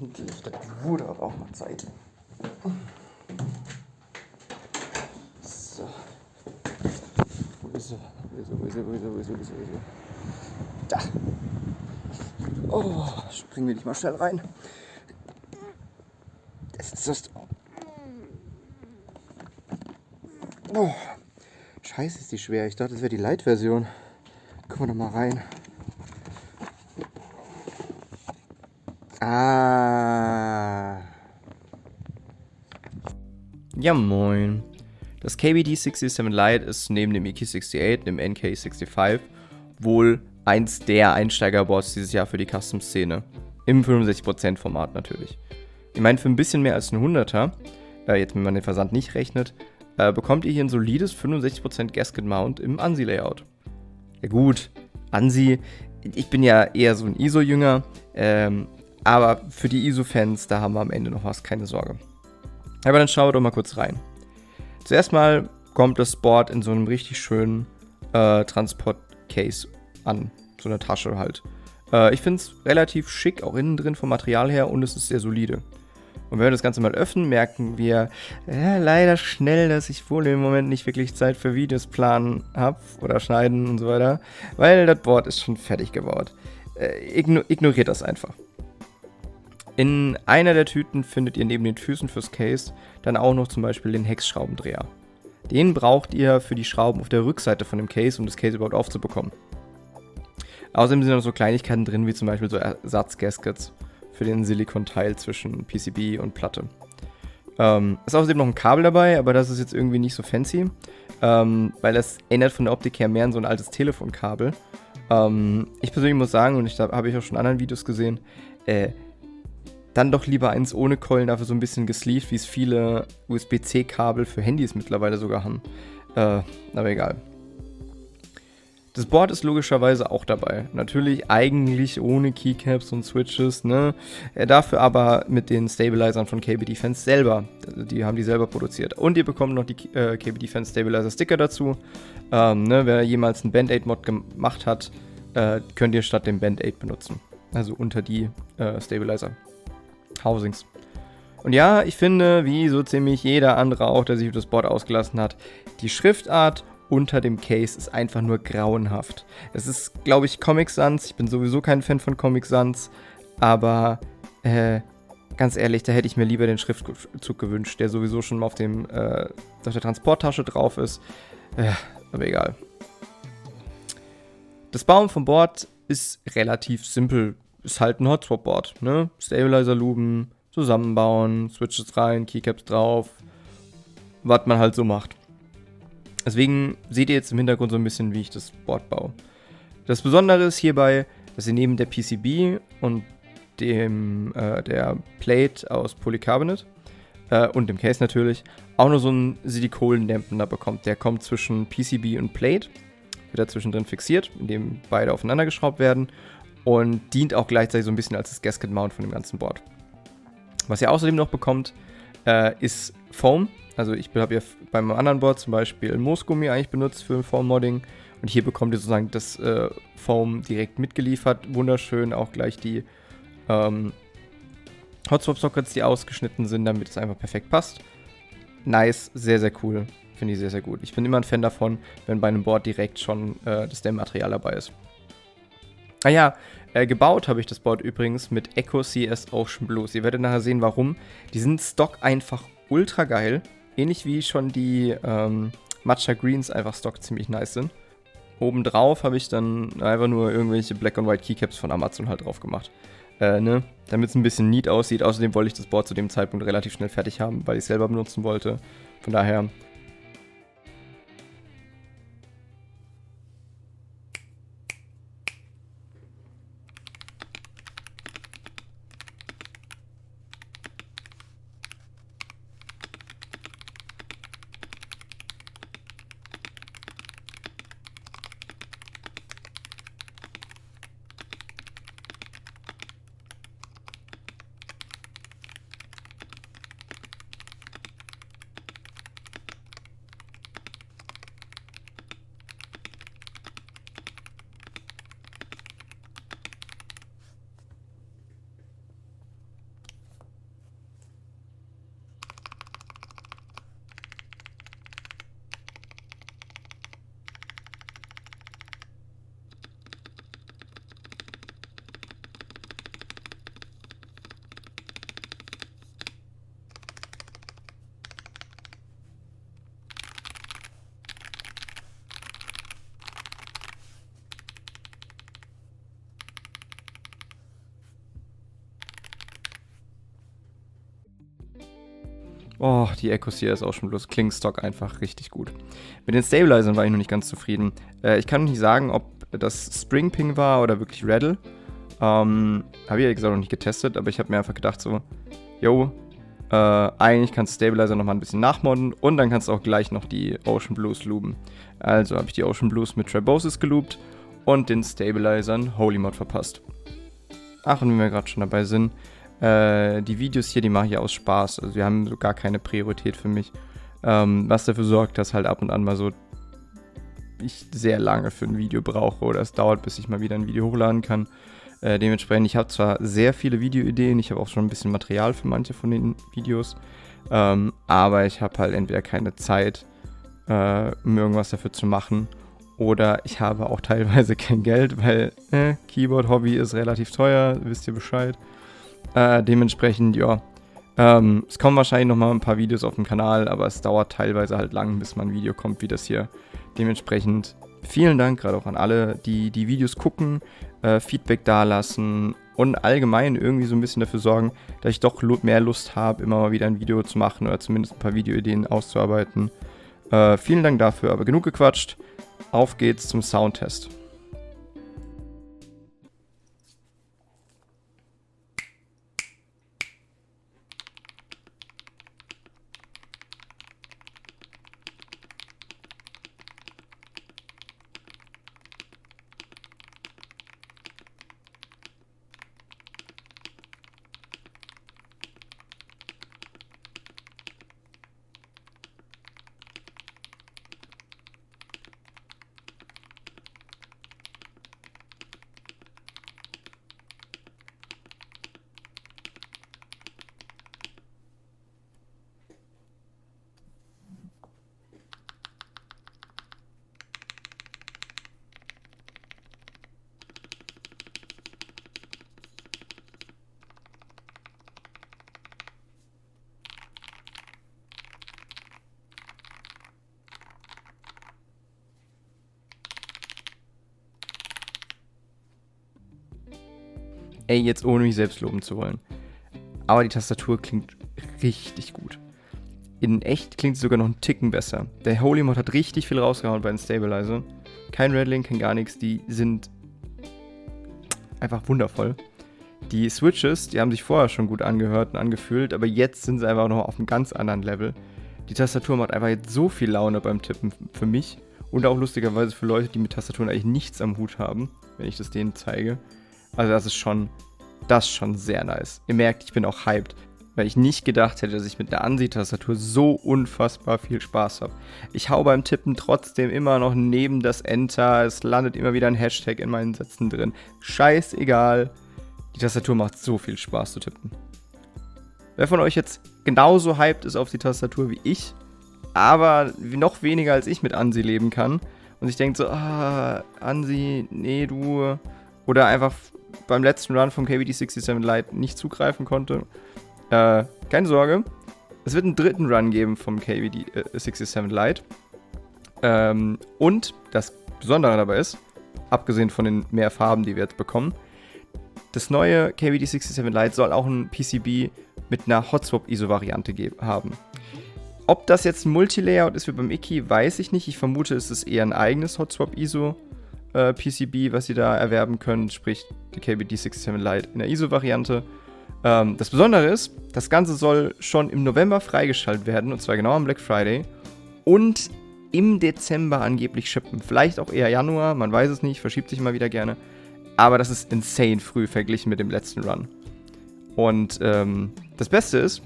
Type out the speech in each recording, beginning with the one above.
Endlich, das wurde aber auch mal Zeit. So. Wo ist sie? Da. Oh, springen wir nicht mal schnell rein. Das ist das. Oh, scheiße, ist die schwer. Ich dachte, das wäre die Light-Version. Gucken wir doch mal rein. Ah. Ja, moin. Das KBD67 Lite ist neben dem EQ68, dem NK65, wohl eins der Einsteigerboards dieses Jahr für die Custom-Szene. Im 65% Format natürlich. Ich meine, für ein bisschen mehr als ein 100er, jetzt wenn man den Versand nicht rechnet, bekommt ihr hier ein solides 65% Gasket Mount im ANSI-Layout. Ja gut, ANSI, ich bin ja eher so ein ISO-Jünger, aber für die ISO-Fans, da haben wir am Ende noch was, keine Sorge. Aber dann schauen wir doch mal kurz rein. Zuerst mal kommt das Board in so einem richtig schönen Transport-Case an, so eine Tasche halt. Ich finde es relativ schick, auch innen drin vom Material her, und es ist sehr solide. Und wenn wir das Ganze mal öffnen, merken wir leider schnell, dass ich wohl im Moment nicht wirklich Zeit für Videos planen habe oder schneiden und so weiter, weil das Board ist schon fertig gebaut. Ignoriert das einfach. In einer der Tüten findet ihr neben den Füßen fürs Case dann auch noch zum Beispiel den Hex-Schraubendreher. Den braucht ihr für die Schrauben auf der Rückseite von dem Case, um das Case überhaupt aufzubekommen. Außerdem sind noch so Kleinigkeiten drin, wie zum Beispiel so Ersatzgaskets für den Silikon-Teil zwischen PCB und Platte. Ist außerdem noch ein Kabel dabei, aber das ist jetzt irgendwie nicht so fancy, weil das erinnert von der Optik her mehr an so ein altes Telefonkabel. Ich persönlich muss sagen, und habe ich auch schon in anderen Videos gesehen, dann doch lieber eins ohne Keulen, dafür so ein bisschen gesleeved, wie es viele USB-C-Kabel für Handys mittlerweile sogar haben. Aber egal. Das Board ist logischerweise auch dabei. Natürlich eigentlich ohne Keycaps und Switches, ne? Dafür aber mit den Stabilizern von KB Defense selber. Die haben die selber produziert. Und ihr bekommt noch die KB Defense Stabilizer Sticker dazu. Wer jemals einen Band-Aid-Mod gemacht hat, könnt ihr statt dem Band-Aid benutzen. Also unter die Stabilizer Housings. Und ja, ich finde, wie so ziemlich jeder andere auch, der sich auf das Board ausgelassen hat, die Schriftart unter dem Case ist einfach nur grauenhaft. Es ist, glaube ich, Comic Sans. Ich bin sowieso kein Fan von Comic Sans. Aber ganz ehrlich, da hätte ich mir lieber den Schriftzug gewünscht, der sowieso schon auf der Transporttasche drauf ist. Aber egal. Das Bauen vom Board ist relativ simpel. Ist halt ein Hotspot-Board, ne? Stabilizer-Luben, zusammenbauen, Switches rein, Keycaps drauf. Was man halt so macht. Deswegen seht ihr jetzt im Hintergrund so ein bisschen, wie ich das Board baue. Das Besondere ist hierbei, dass ihr neben der PCB und der Plate aus Polycarbonate und dem Case natürlich auch noch so einen Silikondämpfer bekommt. Der kommt zwischen PCB und Plate, wird da zwischendrin fixiert, indem beide aufeinander geschraubt werden und dient auch gleichzeitig so ein bisschen als das Gasket Mount von dem ganzen Board. Was ihr außerdem noch bekommt, ist Foam. Also ich habe ja bei meinem anderen Board zum Beispiel Moosgummi eigentlich benutzt für Foam-Modding. Und hier bekommt ihr sozusagen das Foam direkt mitgeliefert. Wunderschön, auch gleich die Hot-Swap-Sockets, die ausgeschnitten sind, damit es einfach perfekt passt. Nice, sehr, sehr cool. Finde ich sehr, sehr gut. Ich bin immer ein Fan davon, wenn bei einem Board direkt schon das Dämmmaterial dabei ist. Gebaut habe ich das Board übrigens mit Echo CS Ocean Blues. Ihr werdet nachher sehen, warum. Die sind Stock einfach ultra geil. Ähnlich wie schon die Matcha Greens einfach Stock ziemlich nice sind. Obendrauf habe ich dann einfach nur irgendwelche Black and White Keycaps von Amazon halt drauf gemacht. Damit es ein bisschen neat aussieht. Außerdem wollte ich das Board zu dem Zeitpunkt relativ schnell fertig haben, weil ich es selber benutzen wollte. Von daher Oh, die Echos hier ist auch schon bloß Klingstock einfach richtig gut. Mit den Stabilizern war ich noch nicht ganz zufrieden. Ich kann nicht sagen, ob das Spring Ping war oder wirklich Rattle. Habe ich ja gesagt noch nicht getestet, aber ich habe mir einfach gedacht so, yo, eigentlich kannst du Stabilizer nochmal ein bisschen nachmodden und dann kannst du auch gleich noch die Ocean Blues loopen. Also habe ich die Ocean Blues mit Trabosis geloopt und den Stabilizern Holy Mod verpasst. Ach, und wenn wir gerade schon dabei sind, die Videos hier, die mache ich aus Spaß. Also die haben so gar keine Priorität für mich. Was dafür sorgt, dass halt ab und an mal so ich sehr lange für ein Video brauche oder es dauert, bis ich mal wieder ein Video hochladen kann. Dementsprechend, ich habe zwar sehr viele Videoideen, ich habe auch schon ein bisschen Material für manche von den Videos, aber ich habe halt entweder keine Zeit, um irgendwas dafür zu machen, oder ich habe auch teilweise kein Geld, weil Keyboard-Hobby ist relativ teuer, wisst ihr Bescheid. Dementsprechend, ja, es kommen wahrscheinlich nochmal ein paar Videos auf dem Kanal, aber es dauert teilweise halt lang, bis mal ein Video kommt wie das hier. Dementsprechend vielen Dank gerade auch an alle, die die Videos gucken, Feedback dalassen und allgemein irgendwie so ein bisschen dafür sorgen, dass ich doch mehr Lust habe, immer mal wieder ein Video zu machen oder zumindest ein paar Videoideen auszuarbeiten. Vielen Dank dafür, aber genug gequatscht. Auf geht's zum Soundtest. Ey, jetzt ohne mich selbst loben zu wollen. Aber die Tastatur klingt richtig gut. In echt klingt sie sogar noch einen Ticken besser. Der Holy Mod hat richtig viel rausgehauen bei den Stabilizer. Kein Rattling, kein gar nichts. Die sind einfach wundervoll. Die Switches, die haben sich vorher schon gut angehört und angefühlt, aber jetzt sind sie einfach noch auf einem ganz anderen Level. Die Tastatur macht einfach jetzt so viel Laune beim Tippen für mich und auch lustigerweise für Leute, die mit Tastaturen eigentlich nichts am Hut haben, wenn ich das denen zeige. Also das ist schon sehr nice. Ihr merkt, ich bin auch hyped, weil ich nicht gedacht hätte, dass ich mit der ANSI-Tastatur so unfassbar viel Spaß habe. Ich hau beim Tippen trotzdem immer noch neben das Enter, es landet immer wieder ein Hashtag in meinen Sätzen drin. Scheißegal, die Tastatur macht so viel Spaß zu tippen. Wer von euch jetzt genauso hyped ist auf die Tastatur wie ich, aber noch weniger als ich mit ANSI leben kann und sich denkt so, ANSI, nee, du, oder einfach beim letzten Run vom KBD67 Lite nicht zugreifen konnte, keine Sorge, es wird einen dritten Run geben vom KBD67 Lite. Und das Besondere dabei ist, abgesehen von den mehr Farben, die wir jetzt bekommen, das neue KBD67 Lite soll auch ein PCB mit einer Hot-Swap-ISO-Variante haben. Ob das jetzt ein Multilayout ist wie beim Iki, weiß ich nicht. Ich vermute, es ist eher ein eigenes Hot-Swap-ISO PCB, was ihr da erwerben könnt, sprich die KBD67 Lite in der ISO-Variante. Das Besondere ist, das Ganze soll schon im November freigeschaltet werden, und zwar genau am Black Friday, und im Dezember angeblich shippen. Vielleicht auch eher Januar, man weiß es nicht, verschiebt sich mal wieder gerne. Aber das ist insane früh verglichen mit dem letzten Run. Und das Beste ist,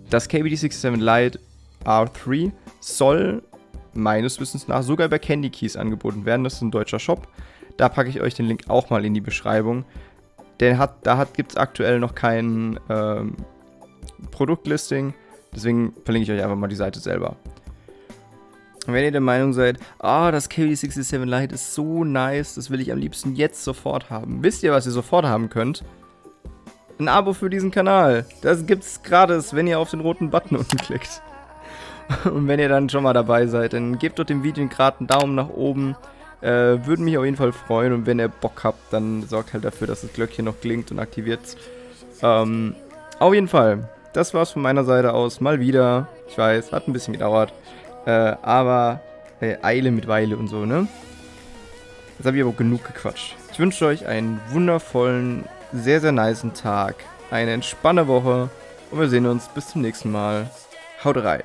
das KBD67 Lite R3 soll meines Wissens nach sogar bei Candy Keys angeboten werden. Das ist ein deutscher Shop. Da packe ich euch den Link auch mal in die Beschreibung. Gibt es aktuell noch kein Produktlisting. Deswegen verlinke ich euch einfach mal die Seite selber. Und wenn ihr der Meinung seid, das KBD67 Lite ist so nice, das will ich am liebsten jetzt sofort haben. Wisst ihr, was ihr sofort haben könnt? Ein Abo für diesen Kanal. Das gibt's gratis, wenn ihr auf den roten Button unten klickt. Und wenn ihr dann schon mal dabei seid, dann gebt doch dem Video gerade einen Daumen nach oben. Würde mich auf jeden Fall freuen. Und wenn ihr Bock habt, dann sorgt halt dafür, dass das Glöckchen noch klingt und aktiviert. Auf jeden Fall. das war's von meiner Seite aus. Mal wieder. Ich weiß, hat ein bisschen gedauert. Aber Eile mit Weile und so, ne? Jetzt habe ich aber genug gequatscht. Ich wünsche euch einen wundervollen, sehr, sehr nicen Tag. Eine entspannte Woche. Und wir sehen uns bis zum nächsten Mal. Haut rein.